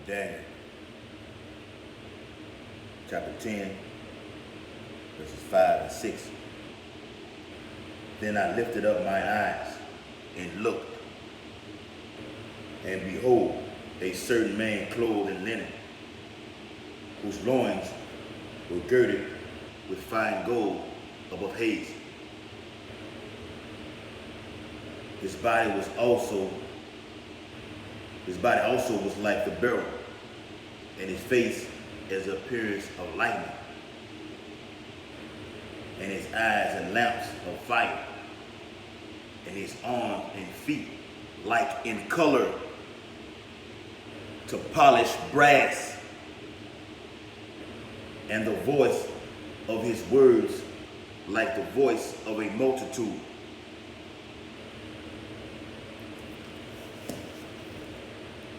Daniel, chapter 10, verses 5 and 6. Then I lifted up my eyes and looked, and behold, a certain man clothed in linen, whose loins were girded with fine gold above his. His body also was like the beryl, and his face as the appearance of lightning, and his eyes and lamps of fire, and his arms and feet like in color to polished brass, and the voice of his words like the voice of a multitude.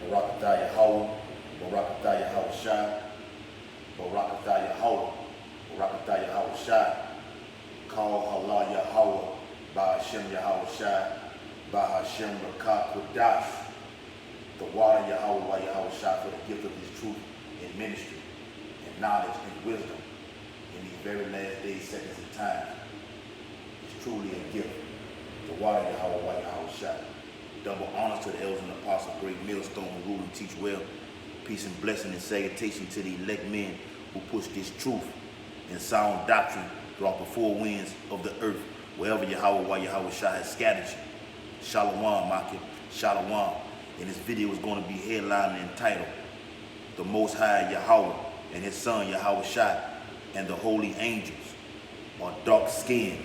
Barakatah Yahawah, Barakatah Yahawashi, Barakatah Yahawah, Barakatah Yahawashi, Call Allah Yahawah, Bahashem Yahawashi, Bahashem Rakat Kodash, the water Yahawah Yahawashi for the gift of his truth and ministry and knowledge and wisdom in these very last days, seconds, and times. It's truly a gift. The water Yahawah Yahawashi. Double honors to the elders and apostles, great millstone who rule and teach well. Peace and blessing and salutation to the elect men who push this truth and sound doctrine throughout the four winds of the earth, wherever Yahawashi has scattered you. Shalom, Makim, Shalom. And this video is going to be headlined and entitled, The Most High Yahawah and His Son Yahawashi and the Holy Angels are dark-skinned,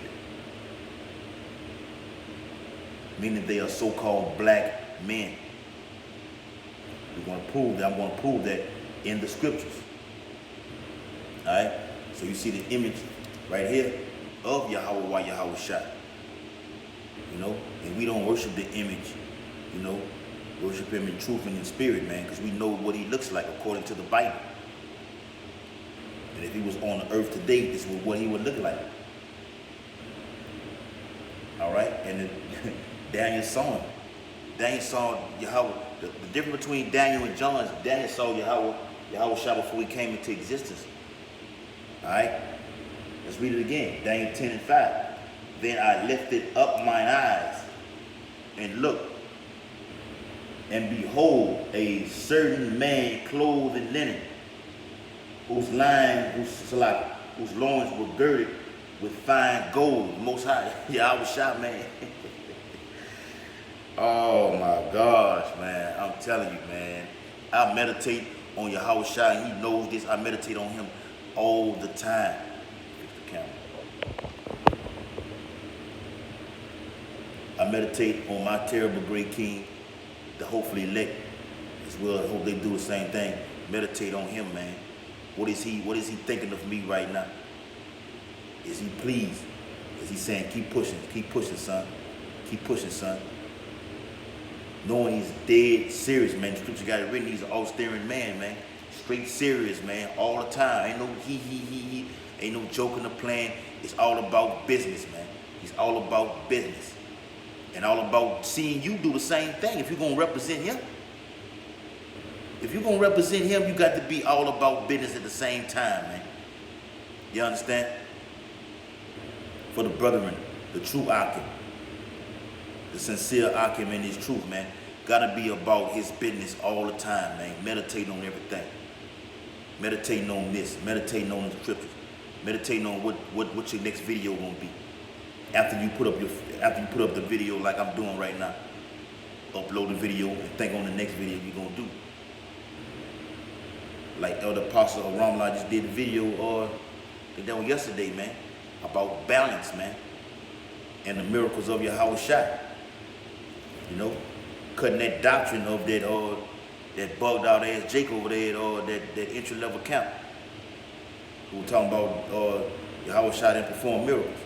meaning they are so-called black men. I'm going to prove that in the scriptures. Alright? So you see the image right here of Yahawah Yahawashi. You know, and we don't worship the image, you know, worship him in truth and in spirit, man, because we know what he looks like according to the Bible. And if he was on the earth today, this is what he would look like. Alright? And Daniel saw him. Daniel saw Yahawah. The difference between Daniel and John is Daniel saw Yahawashi before he came into existence. Alright? Let's read it again. Daniel 10 and 5. Then I lifted up mine eyes and looked, and behold, a certain man clothed in linen, whose loins were girded with fine gold. Most High Yahawashi, man. Oh my gosh, man. I'm telling you, man. I meditate on Yahawashi, and he knows this. I meditate on him all the time. Fix the camera. I meditate on my terrible great king, the hopefully elect as well. I hope they do the same thing. Meditate on him, man. What is he thinking of me right now? Is he pleased? Is he saying, keep pushing, son. Keep pushing, son. Knowing he's dead serious, man. The scripture got it written, he's an all-staring man, man. Straight serious, man, all the time. Ain't no he. Ain't no joking or playing. It's all about business, man. He's all about business. And all about seeing you do the same thing if you're going to represent him. If you're going to represent him, you got to be all about business at the same time, man. You understand? For the brethren, the true Akim, the sincere Akim in his truth, man, got to be about his business all the time, man. Meditating on everything. Meditating on this. Meditating on the scriptures. Meditating on what your next video going to be. After you put up the video like I'm doing right now, upload the video and think on the next video you're gonna do. Like Elder Apostle Ramla just did the video that was yesterday, man, about balance, man, and the miracles of Yahawashi. You know, cutting that doctrine of that bugged out ass Jake over there, or that entry level camp who were talking about Yahawashi didn't perform miracles.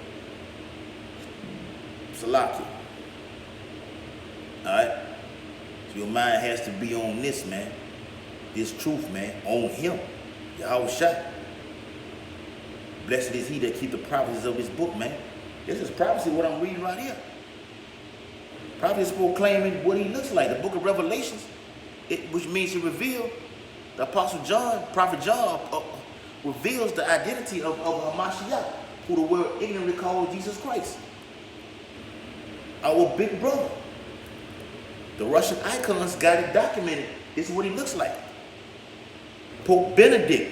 Salaki. Alright? So your mind has to be on this, man. This truth, man. On him. Yahawashi. Blessed is he that keep the prophecies of this book, man. This is prophecy, what I'm reading right here. Prophecy is proclaiming what he looks like. The book of Revelations, which means to reveal, The Apostle John, Prophet John, reveals the identity of Hamashiach, who the world ignorantly calls Jesus Christ. Our big brother. The Russian icons got it documented. This is what he looks like. Pope Benedict,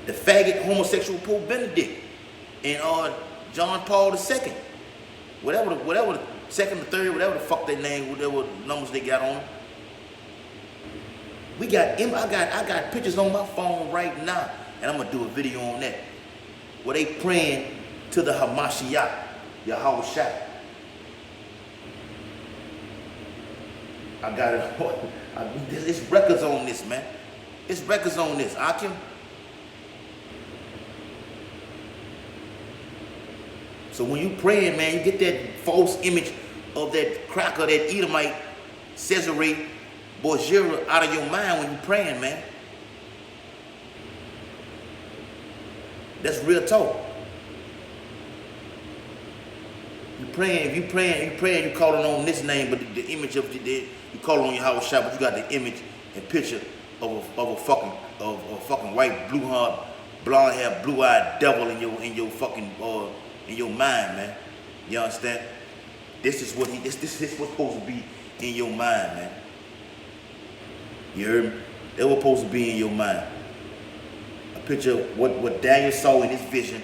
the faggot homosexual Pope Benedict, and John Paul II. Whatever the second or third, whatever the fuck their name, whatever numbers they got on. I got pictures on my phone right now, and I'm gonna do a video on that, where they praying to the Hamashiach, Yahawashi. I got it. It's records on this, man. It's records on this. Akim. So when you praying, man, you get that false image of that cracker, that Edomite, Cesare Borgia out of your mind when you praying, man. That's real talk. You praying, you calling on this name, but the image of you calling on Yahawashi, but you got the image and picture of a fucking white, blonde hair, blue-eyed devil in your fucking in your mind, man. You understand? This is what's supposed to be in your mind, man. You heard me? That was supposed to be in your mind. A picture of what Daniel saw in his vision.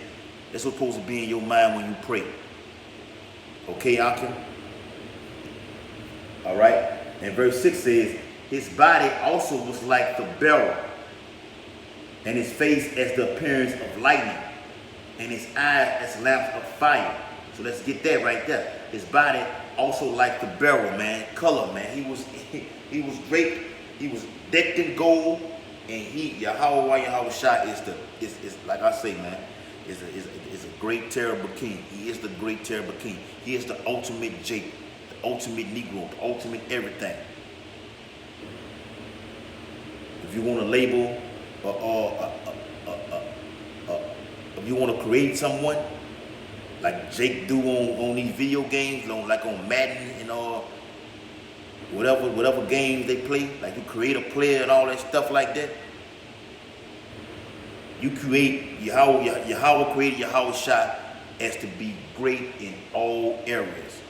That's what's supposed to be in your mind when you pray. Okay, Akim? All right. And verse 6 says, his body also was like the beryl, and his face as the appearance of lightning, and his eyes as lamps of fire. So let's get that right there. His body also like the beryl, man. Color, man. He was draped. He was decked in gold, and Yahawah, Yahawashi is like I say, man, is a great, terrible king. He is the great, terrible king. He is the ultimate Jake, the ultimate Negro, the ultimate everything. If you want to label, if you want to create someone like Jake do on these video games, like on Madden and whatever games they play, like you create a player and all that stuff like that. You create Yahawah created Yahawashi as to be great in all areas.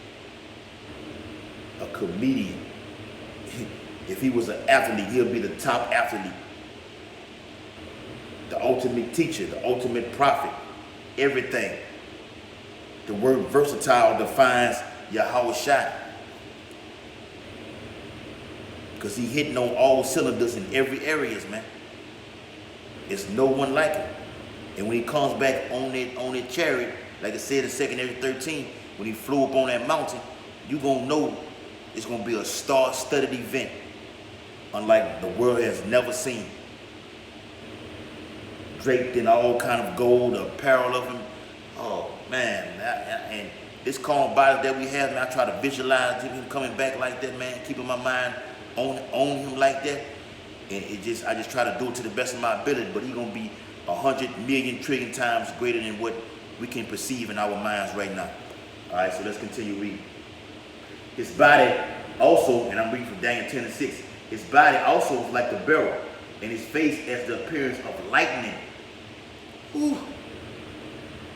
A comedian. If he was an athlete, he'll be the top athlete. The ultimate teacher, the ultimate prophet, everything. The word versatile defines Yahawashi. Because he hitting on all cylinders in every areas, man. It's no one like him. And when he comes back on that chariot, like I said in 2 Ezra 13, when he flew up on that mountain, you gonna know it's gonna be a star-studded event, unlike the world has never seen. Draped in all kind of gold, apparel of him. Oh man, and this calm body that we have, man, I try to visualize him coming back like that, man, keeping my mind on him like that, and I just try to do it to the best of my ability. But he's gonna be 100 million trillion times greater than what we can perceive in our minds right now. All right, so let's continue reading. His body also, and I'm reading from Daniel 10:6. His body also was like the beryl, and his face as the appearance of lightning. Ooh.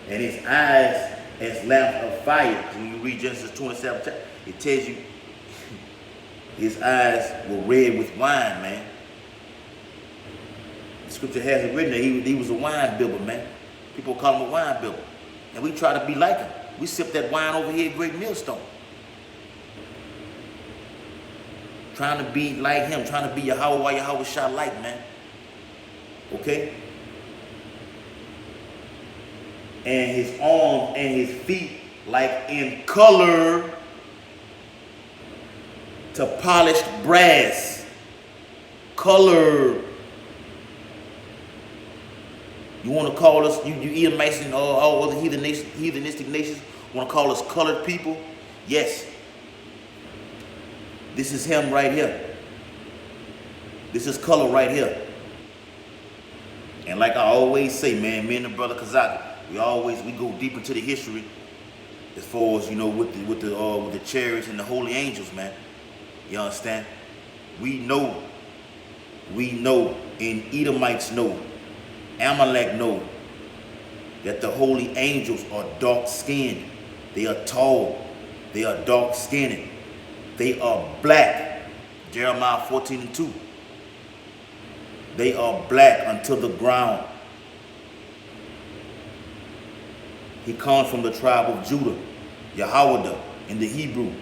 And his eyes as lamps of fire. When you read Genesis 27, it tells you his eyes were red with wine, man. The scripture has it written that he was a wine bibber, man. People call him a wine bibber. And we try to be like him. We sip that wine over here at Great Millstone. Trying to be like him, trying to be Yahawah, Yahawashi like, man. Okay? And his arms and his feet like in color to polished brass. Color. You want to call us, you Edomites and all other heathenistic nations, want to call us colored people? Yes. This is him right here. This is color right here. And like I always say, man, me and the brother Kazak, we go deep into the history as far as, you know, with the chariots and the holy angels, man. You understand? We know and Edomites know, Amalek know, that the holy angels are dark-skinned. They are tall. They are dark-skinned. They are black. Jeremiah 14:2. They are black unto the ground. He comes from the tribe of Judah, Yahawah in the Hebrew.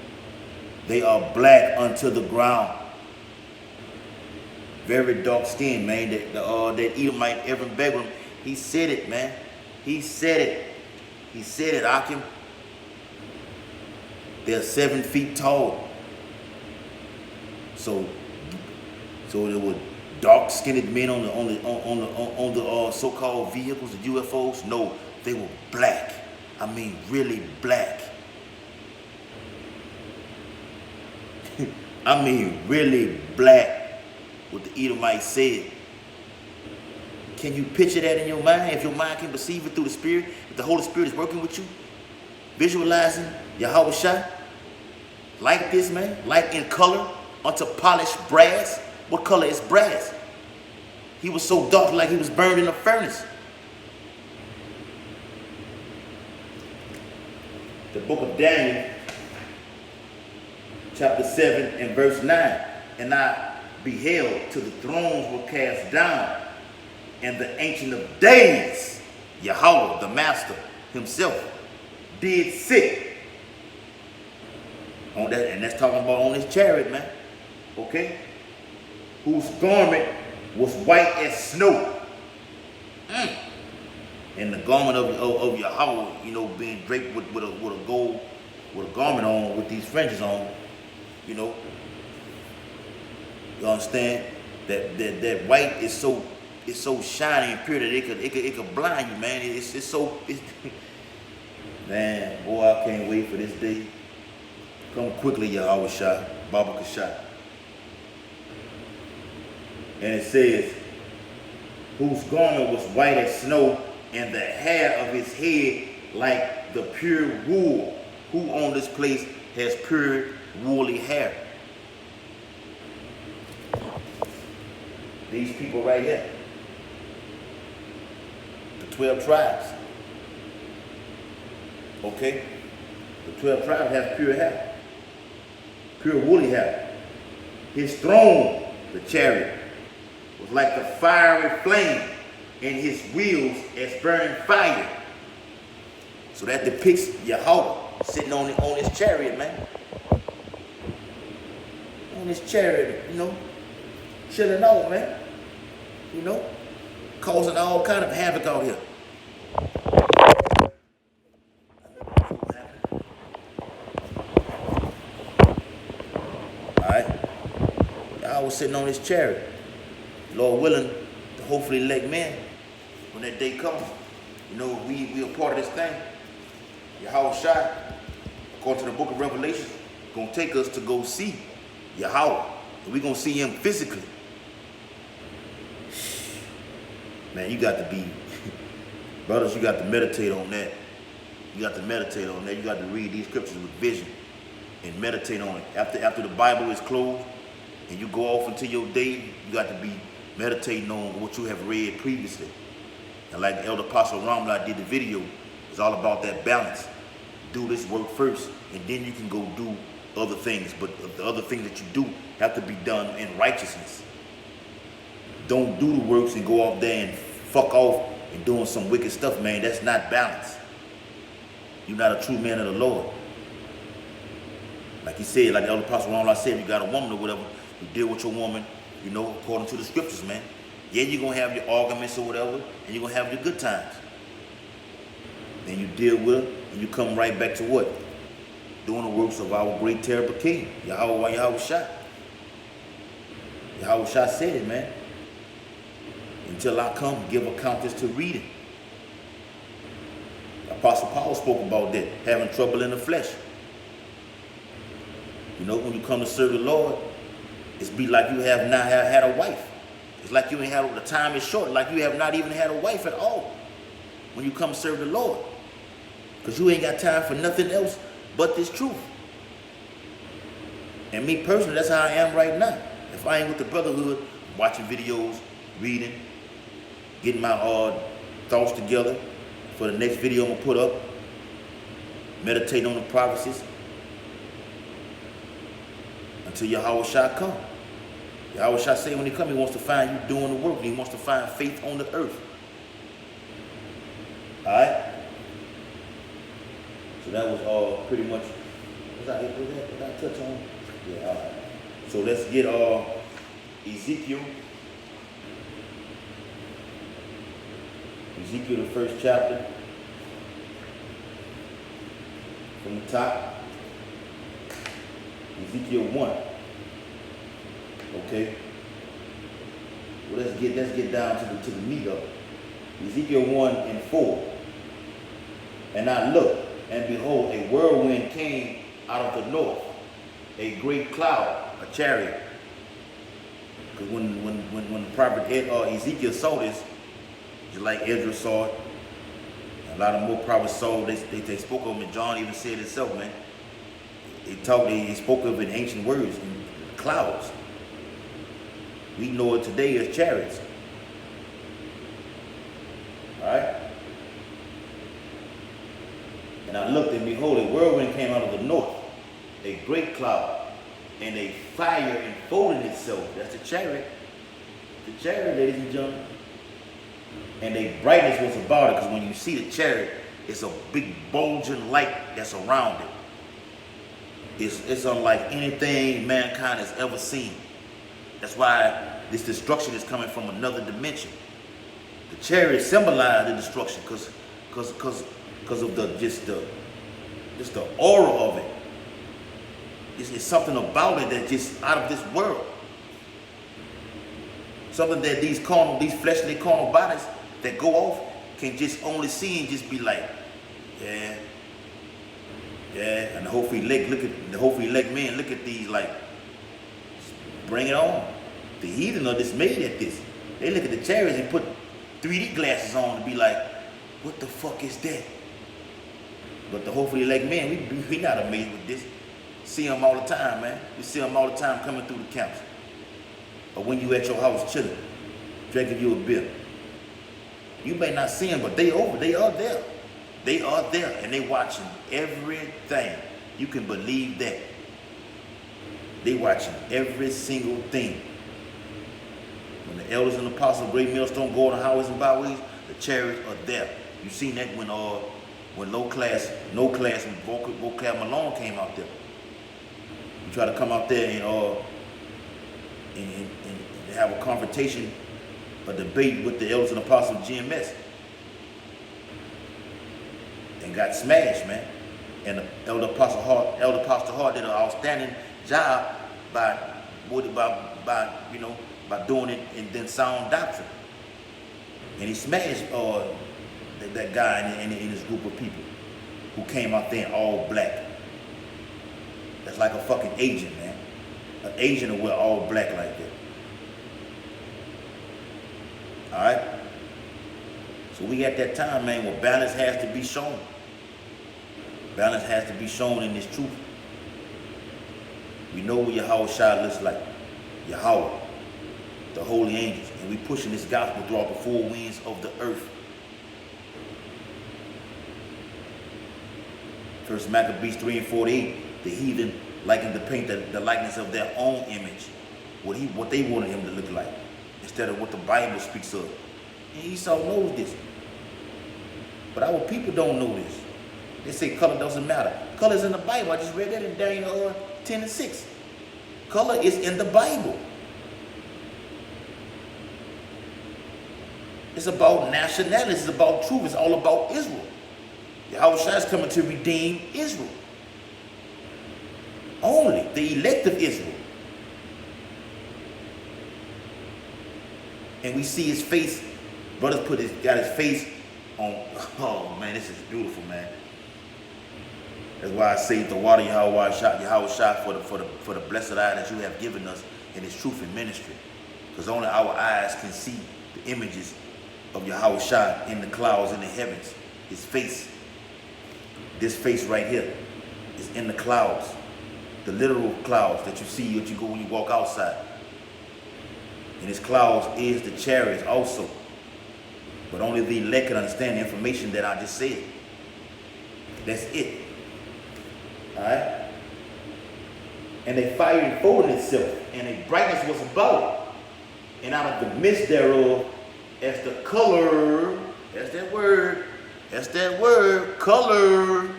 They are black unto the ground. Very dark skin, man. That Edomite Evan Begum, he said it, man. He said it. He said it, Akim. They're 7 feet tall. So there were dark-skinned men on the so-called vehicles, the UFOs. No, they were black. I mean, really black. I mean, really black. What the Edomites said. Can you picture that in your mind? If your mind can perceive it through the Spirit, if the Holy Spirit is working with you, visualizing Yahawashi like this, man, like in color, unto polished brass. What color is brass? He was so dark, like he was burned in a furnace. The book of Daniel, chapter 7 and verse 9. And I beheld till the thrones were cast down, and the Ancient of Days, Yahawah, the Master himself, did sit on that, and that's talking about on his chariot, man. Okay? Whose garment was white as snow. And the garment of Yahawah, you know, being draped with a gold, with a garment on, with these fringes on, you know. You understand? That white is so shiny and pure that it could blind you, man. It's so man, boy, I can't wait for this day. Come quickly, Yahawashi, Baba Kasha. And it says, whose garment was white as snow, and the hair of his head like the pure wool. Who on this place has pure woolly hair? These people right here. The 12 tribes. Okay? The 12 tribes have pure hair. Pure woolly hair. His throne, the chariot, was like the fiery flame, and his wheels as burning fire. So that depicts Yahawah sitting on his chariot, man. On his chariot, you know, chilling out, man. You know, causing all kind of havoc out here. All right, Yahawah sitting on his chariot. Lord willing, to hopefully elect men when that day comes. You know, we are part of this thing. Yahawashi, according to the book of Revelation, gonna take us to go see Yahawah. And we're gonna see him physically. Man, you got to be, brothers, you got to meditate on that. You got to meditate on that. You got to read these scriptures with vision and meditate on it. After the Bible is closed and you go off into your day, you got to be meditating on what you have read previously. And like Elder Apostle Ramla did the video, it's all about that balance. Do this work first, and then you can go do other things. But the other things that you do have to be done in righteousness. Don't do the works and go off there and fuck off and doing some wicked stuff, man. That's not balance. You're not a true man of the Lord. Like he said, like the Elder Apostle Ramla said, if you got a woman or whatever, you deal with your woman, you know, according to the scriptures, man. Yeah, you're going to have your arguments or whatever, and you're going to have your good times. Then you deal with it, and you come right back to what? Doing the works of our great, terrible King, Yahawah, Yahawashi. Yahawashi said it, man. Until I come, give accountants to reading. Apostle Paul spoke about that, having trouble in the flesh. You know, when you come to serve the Lord, it's be like you have not had a wife. It's like you ain't had, the time is short, like you have not even had a wife at all when you come serve the Lord. Because you ain't got time for nothing else but this truth. And me personally, that's how I am right now. If I ain't with the brotherhood, watching videos, reading, getting my thoughts together for the next video I'm gonna put up, meditating on the prophecies until Yahawashi come. Yahawashi say when he come, he wants to find you doing the work, and he wants to find faith on the earth. Alright? So that was pretty much, what did I touch on? Yeah, alright. So let's get Ezekiel, the first chapter, from the top. Ezekiel 1. Okay. Well, let's get down to the meat of it. Ezekiel 1 and 4. And I looked, and behold, a whirlwind came out of the north, a great cloud, a chariot. Because when the prophet Ezekiel saw this, just like Ezra saw it, a lot of more prophets saw it, they spoke of him, and John even said it himself, man. He spoke of it in ancient words, in clouds. We know it today as chariots. Alright? And I looked, and behold, a whirlwind came out of the north, a great cloud, and a fire enfolded itself. That's the chariot. The chariot, ladies and gentlemen. And a brightness was about it, because when you see the chariot, it's a big bulging light that's around it. It's unlike anything mankind has ever seen. That's why this destruction is coming from another dimension. The chariot symbolized the destruction because of the aura of it. It's something about it that's just out of this world. Something that these fleshly carnal bodies that go off can just only see and just be like, yeah. And the hopefully elect men look at these like, bring it on. The heathen are dismayed at this. They look at the chariots and put 3D glasses on and be like, what the fuck is that? But the hopefully elect men, we not amazed with this. See them all the time, man. We see them all the time coming through the camps. Or when you at your house chilling, drinking you a beer. You may not see them, but they are there. They are there, and they watching everything. You can believe that. They watching every single thing. When the elders and apostles, great millstone, go on the highways and byways, the chariots are there. You seen that when no class vocab Malone came out there. You try to come out there and have a confrontation, a debate with the elders and apostles of GMS. And got smashed, man. And the Elder Pastor Hart did an outstanding job by doing it in then sound doctrine. And he smashed that guy in his group of people who came out there in all black. That's like a fucking agent, man. An agent will wear all black like that. Alright? So we at that time, man, where balance has to be shown. Balance has to be shown in this truth. We know what Yahawashi looks like. Yahawah, the holy angels. And we pushing this gospel throughout the four winds of the earth. First Maccabees 3 and 48, the heathen likened to paint the likeness of their own image. What they wanted him to look like. Instead of what the Bible speaks of. And Esau knows this. But our people don't know this. They say color doesn't matter. Color's in the Bible. I just read that in Daniel 10 and 6. Color is in the Bible. It's about nationality. It's about truth. It's all about Israel. Yahawashi is coming to redeem Israel. Only the elect of Israel. And we see his face. Brothers got his face on. Oh man, this is beautiful, man. That's why I say the water Yahawashi for the blessed eye that you have given us in his truth and ministry. Because only our eyes can see the images of Yahawashi in the clouds in the heavens. His face. This face right here is in the clouds. The literal clouds that you see when you walk outside. And his clouds is the chariots also. But only the elect can understand the information that I just said. That's it. Alright? And a fire enfolded itself, and a brightness was about it. And out of the midst thereof, as the color, that's that word, color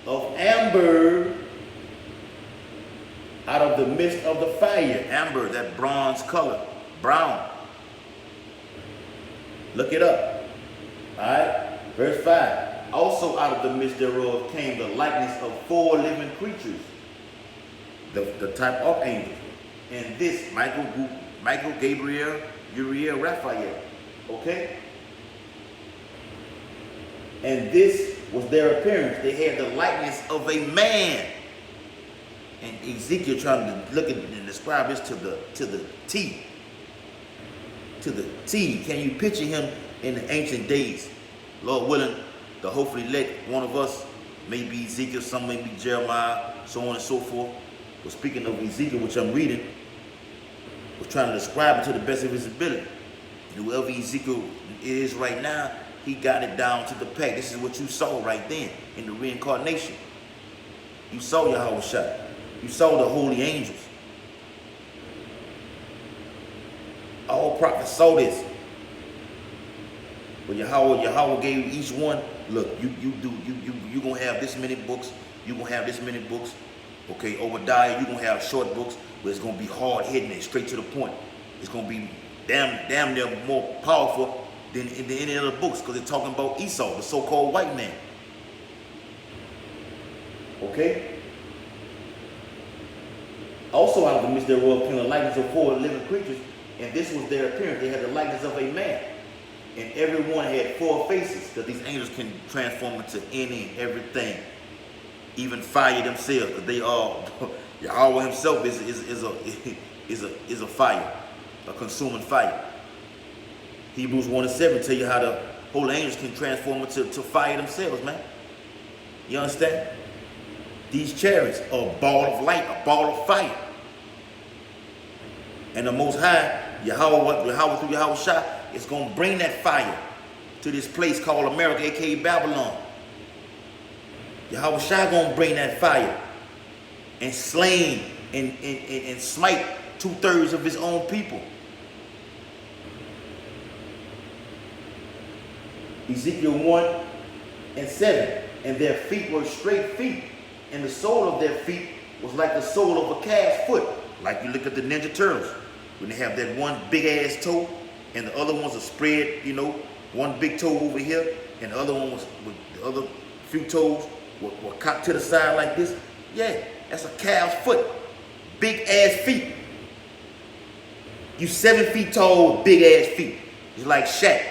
of amber, out of the midst of the fire. Amber, that bronze color, brown. Look it up. Alright? Verse 5. Also out of the midst thereof came the likeness of 4 living creatures, the type of angels. And this, Michael, Gabriel, Uriel, Raphael. Okay? And this was their appearance. They had the likeness of a man. And Ezekiel trying to look at and describe this to the T. To the T. Can you picture him in the ancient days? Lord willing, to hopefully let one of us, maybe Ezekiel, some maybe Jeremiah, so on and so forth. But speaking of Ezekiel, which I'm reading, was trying to describe it to the best of his ability. And whoever Ezekiel is right now, he got it down to the peg. This is what you saw right then in the reincarnation. You saw Yahawashi. You saw the holy angels. All prophets saw this. But Yahawah gave each one, look, you gonna have this many books, you gonna have this many books. Okay, Obadiah, you gonna have short books, but it's gonna be hard hitting and straight to the point. It's gonna be damn near more powerful than any other books, because they're talking about Esau, the so-called white man. Okay? Also out of the midst thereof came the likeness of 4 living creatures, and this was their appearance. They had the likeness of a man. And everyone had 4 faces, because these angels can transform into any and everything. Even fire themselves, because they are, Yahawah himself is a fire, a consuming fire. Hebrews 1:7 tell you how the holy angels can transform into fire themselves, man. You understand? These chariots are a ball of light, a ball of fire. And the Most High, Yahawah through Yahawashi, is going to bring that fire to this place called America, aka Babylon. Yahawashi going to bring that fire and slain and smite 2/3 of his own people. Ezekiel 1:7, and their feet were straight feet, and the sole of their feet was like the sole of a calf's foot. Like you look at the Ninja Turtles, when they have that one big ass toe, and the other ones are spread, you know, one big toe over here, and the other one was with the other few toes were cocked to the side like this. Yeah, that's a calf's foot. Big ass feet. You 7 feet tall with big ass feet. It's like Shaq,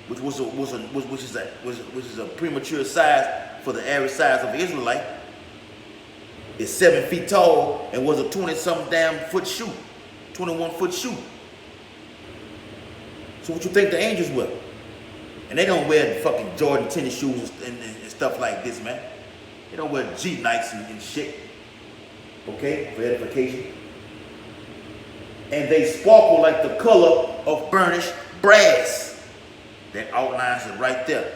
which is a premature size for the average size of an Israelite. Is 7 feet tall and was a 20-something damn foot shoe, 21-foot shoe. So what you think the angels were? And they don't wear fucking Jordan tennis shoes and stuff like this, man. They don't wear G Nikes and shit. Okay, for edification. And they sparkle like the color of burnished brass. That outlines it right there.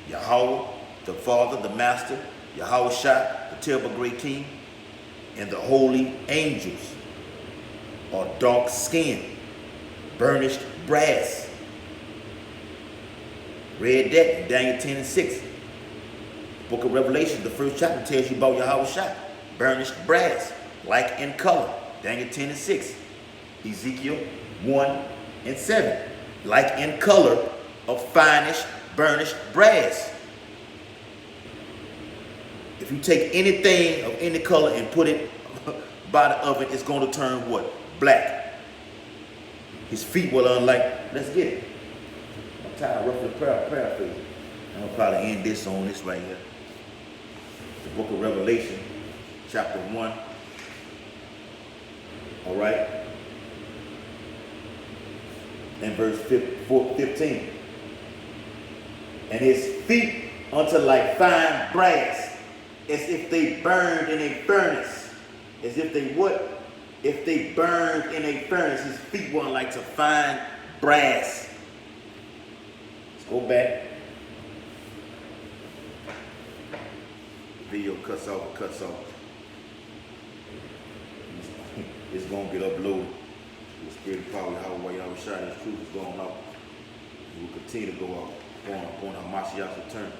Yahawah, the Father, the Master, Yahawashi, the terrible great King, and the holy angels are dark skinned, burnished brass. Read that in Daniel 10:6. Book of Revelation, the 1st chapter tells you about Yahawashi, burnished brass, like in color. Daniel 10:6. Ezekiel 1:7, like in color of finest burnished brass. If you take anything of any color and put it by the oven, it's going to turn what? Black. His feet will unlike. Let's get it. I'm tired of roughly paraphrasing. I'm going to probably end this on this right here. The book of Revelation, chapter 1. All right. And verse 15. And his feet unto like fine brass, as if they burned in a furnace. As if they what? if they burned in a furnace, his feet weren't like to fine brass. Let's go back. Video cuts off. It's gonna get uploaded. The spirit of power, Yahawah, Yahawashi, his truth is going out. It will continue to go out upon Hamashiach's return.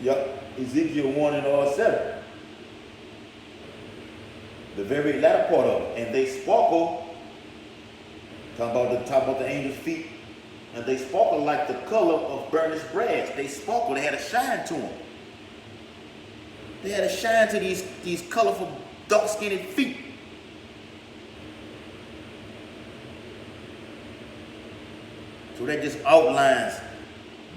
Yup, Ezekiel 1 and 7. The very latter part of it. And they sparkle, talking about the angel's feet, and they sparkle like the color of burnished brass. They sparkle, they had a shine to them. They had a shine to these colorful, dark-skinned feet. So that just outlines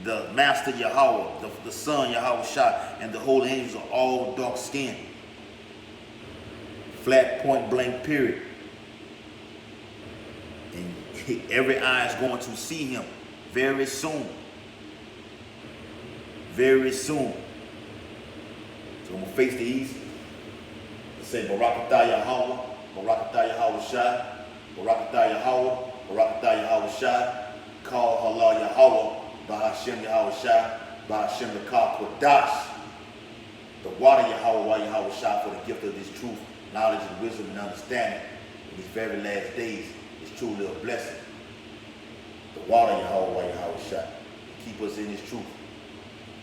the Master Yahawah, the Son Yahawashi, and the holy angels are all dark-skinned. Flat, point-blank, period. And every eye is going to see him very soon. Very soon. So I'm going to face the east. Say Barakatah Yahawah, Barakatah Yahawashi, Barakatah Yahawah, Barakatah Yahawashi. Call Allah Yahawah, Bahashem Yahawashi, Bahashem Lekah Kodash. The water Yahawah, Yahawashi, for the gift of this truth, knowledge and wisdom and understanding in these very last days is truly a blessing. The water Yahawah, Yahawashi, keep us in his truth.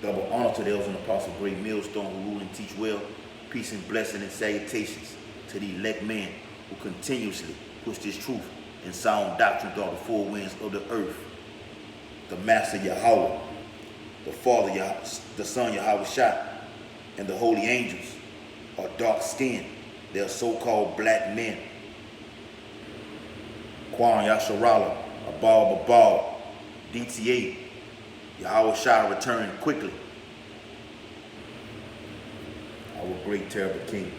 Double honor to those in the apostle great millstone who rule and teach well. Peace and blessing and salutations to the elect men who continuously push this truth and sound doctrine throughout the four winds of the earth. The Master Yahawah, the Father, the Son Yahawashi, and the holy angels are dark-skinned. They are so-called black men. Quan Yasharala, Abal, DTA, Yahawashi returning quickly. Our great terrible King.